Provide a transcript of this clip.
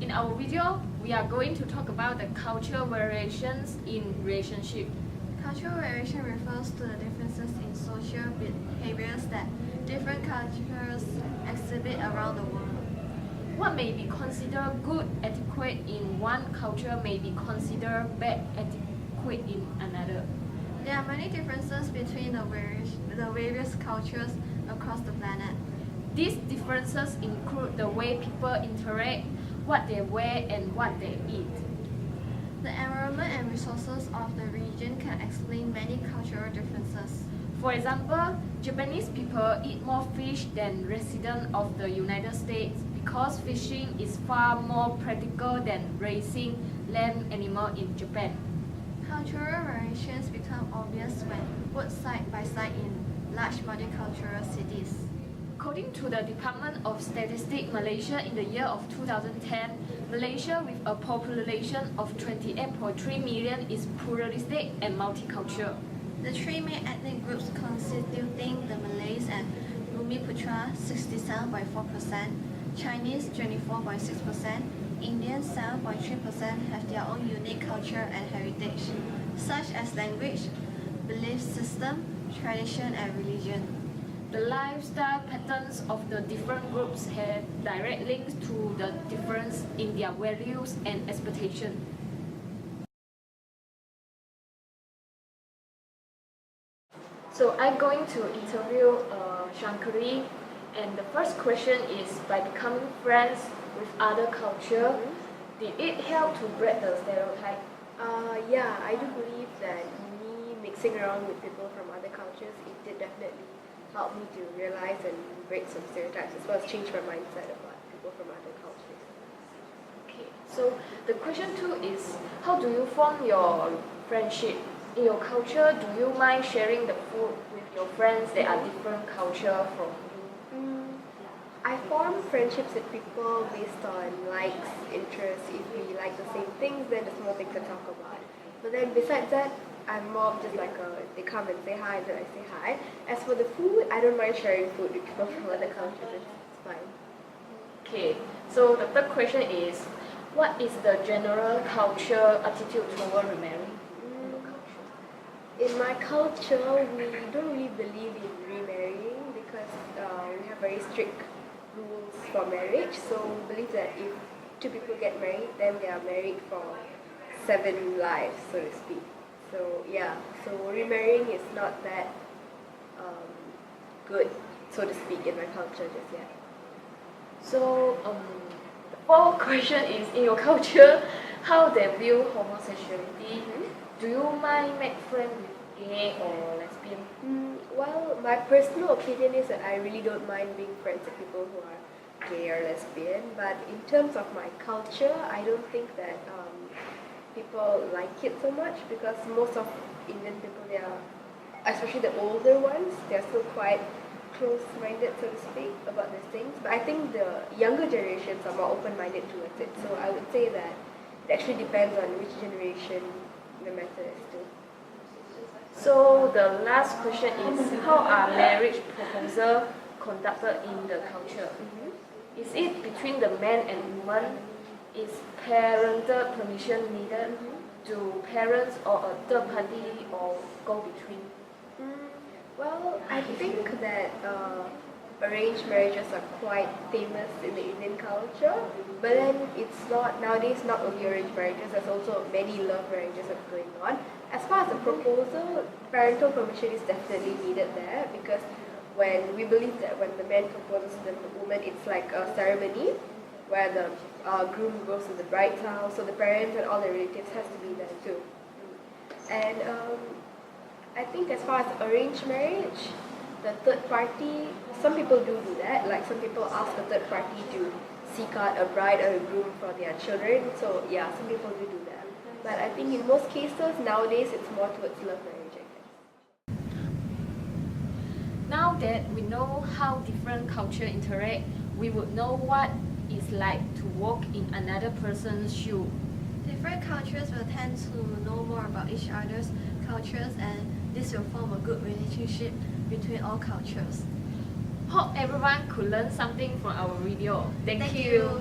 In our video, we are going to talk about the cultural variations in relationship. Cultural variation refers to the differences in social behaviors that different cultures exhibit around the world. What may be considered good etiquette in one culture may be considered bad etiquette in another. There are many differences between the various cultures across the planet. These differences include the way people interact, what they wear, and what they eat. The environment and resources of the region can explain many cultural differences. For example, Japanese people eat more fish than residents of the United States because fishing is far more practical than raising land animals in Japan. Cultural variations become obvious when put side by side in large multicultural cities. According to the Department of Statistics Malaysia in the year of 2010, Malaysia with a population of 28.3 million is pluralistic and multicultural. The three main ethnic groups constituting the Malays and Bumiputra 67.4%, Chinese 24.6%, Indians 7.3% have their own unique culture and heritage, such as language, belief system, tradition and religion. The lifestyle patterns of the different groups have direct links to the difference in their values and expectations. So I'm going to interview Shankari, and the first question is, by becoming friends with other culture, did it help to break the stereotype? Yeah, I do believe that me mixing around with people from other cultures, it did definitely help me to realize and break some stereotypes as well as change my mindset about people from other cultures. Okay, so the question 2 is, how do you form your friendship? In your culture, do you mind sharing the food with your friends that are different culture from you? I form friendships with people based on likes, interests. If we like the same things, then there's more things to talk about. But then besides that, I'm more of just like they come and say hi, then I say hi. As for the food, I don't mind sharing food with people from other cultures. It's fine. Okay, so the third question is, what is the general culture attitude toward remarrying? In my culture, we don't really believe in remarrying because we have very strict rules for marriage. So we believe that if two people get married, then they are married for 7 lives, so to speak. So yeah, so remarrying is not that good, so to speak, in my culture just yet. So the fourth question is, in your culture, how they view homosexuality? Do you mind make friends with gay or lesbian? Well, my personal opinion is that I really don't mind being friends with people who are gay or lesbian, but in terms of my culture, I don't think that people like it so much because most of Indian people, they are, especially the older ones, they're still quite close-minded, so to speak, about these things. But I think the younger generations are more open-minded towards it. So I would say that it actually depends on which generation the matter is to. So the last question is, how are marriage proposals conducted in the culture? Is it between the man and woman? Is parental permission needed? Do parents or a third party or go between? Well, I think that arranged marriages are quite famous in the Indian culture, but then it's not, nowadays, not only arranged marriages, there's also many love marriages that are going on. As far as the proposal, parental permission is definitely needed there because when we believe that when the man proposes to the woman, it's like a ceremony where the groom goes to the bride's house, so the parents and all the relatives has to be there too. And I think as far as arranged marriage, the third party, some people do that, like some people ask the third party to seek out a bride or a groom for their children, so yeah, some people do that. But I think in most cases, nowadays, it's more towards love marriage, I guess. Now that we know how different cultures interact, we would know what it's like to walk in another person's shoe. Different cultures will tend to know more about each other's cultures, and this will form a good relationship between all cultures. Hope everyone could learn something from our video. Thank you.